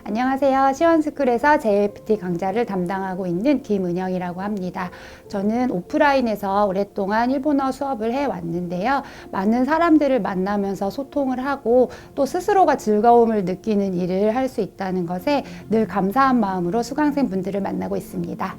안녕하세요. 시원스쿨에서 JLPT 강좌를 담당하고 있는 김은영이라고 합니다. 저는 오프라인에서 오랫동안 일본어 수업을 해왔는데요. 많은 사람들을 만나면서 소통을 하고 또 스스로가 즐거움을 느끼는 일을 할 수 있다는 것에 늘 감사한 마음으로 수강생분들을 만나고 있습니다.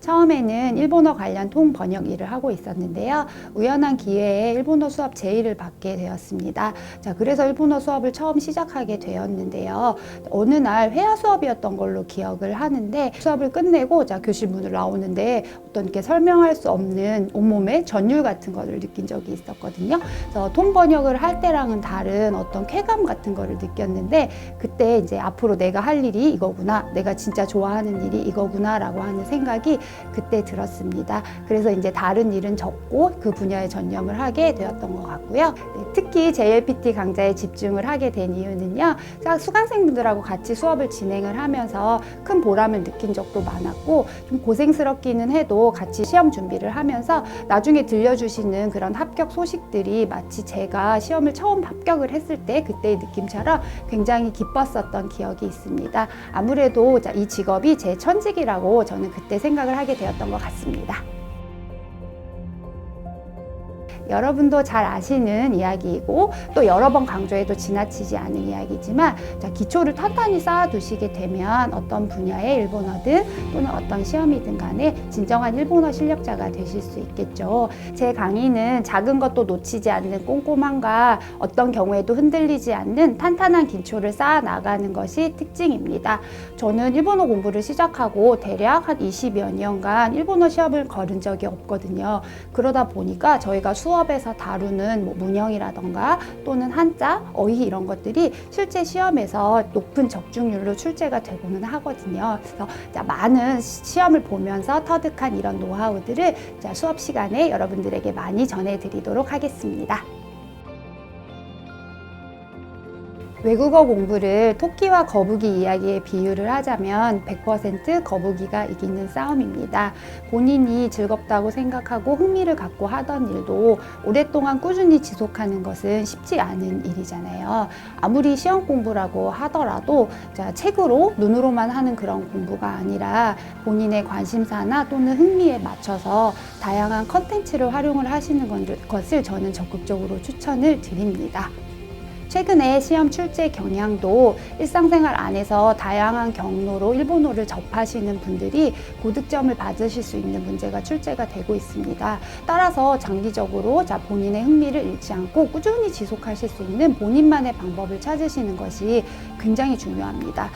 처음에는 일본어 관련 통번역 일을 하고 있었는데요. 우연한 기회에 일본어 수업 제의를 받게 되었습니다. 그래서 일본어 수업을 처음 시작하게 되었는데요. 어느 날 회화 수업이었던 걸로 기억을 하는데 수업을 끝내고 교실 문을 나오는데 어떤 이렇게 설명할 수 없는 온몸에 전율 같은 거를 느낀 적이 있었거든요. 그래서 통번역을 할 때랑은 다른 어떤 쾌감 같은 거를 느꼈는데 그때 이제 앞으로 내가 할 일이 이거구나, 내가 진짜 좋아하는 일이 이거구나 라고 하는 생각이 그때 들었습니다. 그래서 이제 다른 일은 접고 그 분야에 전념을 하게 되었던 것 같고요. 특히 JLPT 강좌에 집중을 하게 된 이유는요. 수강생분들하고 같이 수업을 진행을 하면서 큰 보람을 느낀 적도 많았고 좀 고생스럽기는 해도 같이 시험 준비를 하면서 나중에 들려주시는 그런 합격 소식들이 마치 제가 시험을 처음 합격을 했을 때 그때의 느낌처럼 굉장히 기뻤었던 기억이 있습니다. 아무래도 이 직업이 제 천직이라고 저는 그때 생각을 하게 되었던 것 같습니다. 여러분도 잘 아시는 이야기이고 또 여러 번 강조해도 지나치지 않은 이야기지만 기초를 탄탄히 쌓아두시게 되면 어떤 분야의 일본어든 또는 어떤 시험이든 간에 진정한 일본어 실력자가 되실 수 있겠죠. 제 강의는 작은 것도 놓치지 않는 꼼꼼함과 어떤 경우에도 흔들리지 않는 탄탄한 기초를 쌓아 나가는 것이 특징입니다. 저는 일본어 공부를 시작하고 대략 한 20여 년간 일본어 시험을 걸은 적이 없거든요. 그러다 보니까 저희가 수업에서 다루는 문형이라던가 또는 한자, 어휘 이런 것들이 실제 시험에서 높은 적중률로 출제가 되고는 하거든요. 그래서 많은 시험을 보면서 터득한 이런 노하우들을 수업 시간에 여러분들에게 많이 전해드리도록 하겠습니다. 외국어 공부를 토끼와 거북이 이야기에 비유를 하자면 100% 거북이가 이기는 싸움입니다. 본인이 즐겁다고 생각하고 흥미를 갖고 하던 일도 오랫동안 꾸준히 지속하는 것은 쉽지 않은 일이잖아요. 아무리 시험 공부라고 하더라도 책으로 눈으로만 하는 그런 공부가 아니라 본인의 관심사나 또는 흥미에 맞춰서 다양한 컨텐츠를 활용을 하시는 것을 저는 적극적으로 추천을 드립니다. 최근에 시험 출제 경향도 일상생활 안에서 다양한 경로로 일본어를 접하시는 분들이 고득점을 받으실 수 있는 문제가 출제가 되고 있습니다. 따라서 장기적으로 본인의 흥미를 잃지 않고 꾸준히 지속하실 수 있는 본인만의 방법을 찾으시는 것이 굉장히 중요합니다.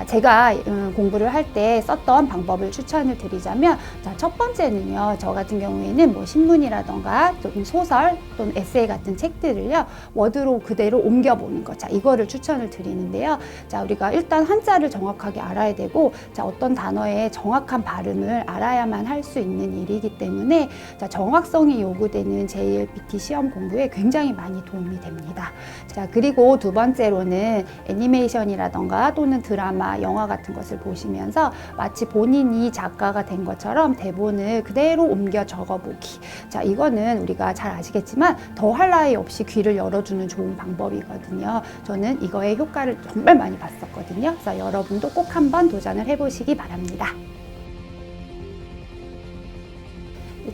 제가 공부를 할 때 썼던 방법을 추천을 드리자면 첫 번째는요. 저 같은 경우에는 신문이라던가 좀 소설 또는 에세이 같은 책들을요. 워드로 그대로 옮겨보는 것. 이거를 추천을 드리는데요. 우리가 일단 한자를 정확하게 알아야 되고 어떤 단어의 정확한 발음을 알아야만 할 수 있는 일이기 때문에 정확성이 요구되는 JLPT 시험 공부에 굉장히 많이 도움이 됩니다. 그리고 두 번째로는 애니메이션이라던가 또는 드라마, 영화 같은 것을 보시면서 마치 본인이 작가가 된 것처럼 대본을 그대로 옮겨 적어보기. 이거는 우리가 잘 아시겠지만 더할 나위 없이 귀를 열어주는 좋은 방법이거든요. 저는 이거의 효과를 정말 많이 봤었거든요. 그래서 여러분도 꼭 한번 도전을 해보시기 바랍니다.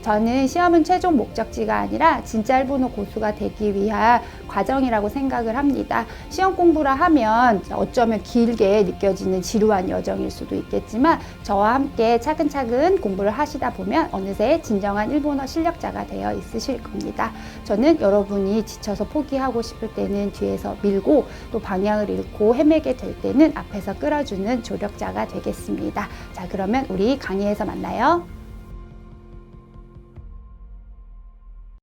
저는 시험은 최종 목적지가 아니라 진짜 일본어 고수가 되기 위한 과정이라고 생각을 합니다. 시험 공부라 하면 어쩌면 길게 느껴지는 지루한 여정일 수도 있겠지만 저와 함께 차근차근 공부를 하시다 보면 어느새 진정한 일본어 실력자가 되어 있으실 겁니다. 저는 여러분이 지쳐서 포기하고 싶을 때는 뒤에서 밀고 또 방향을 잃고 헤매게 될 때는 앞에서 끌어주는 조력자가 되겠습니다. 그러면 우리 강의에서 만나요.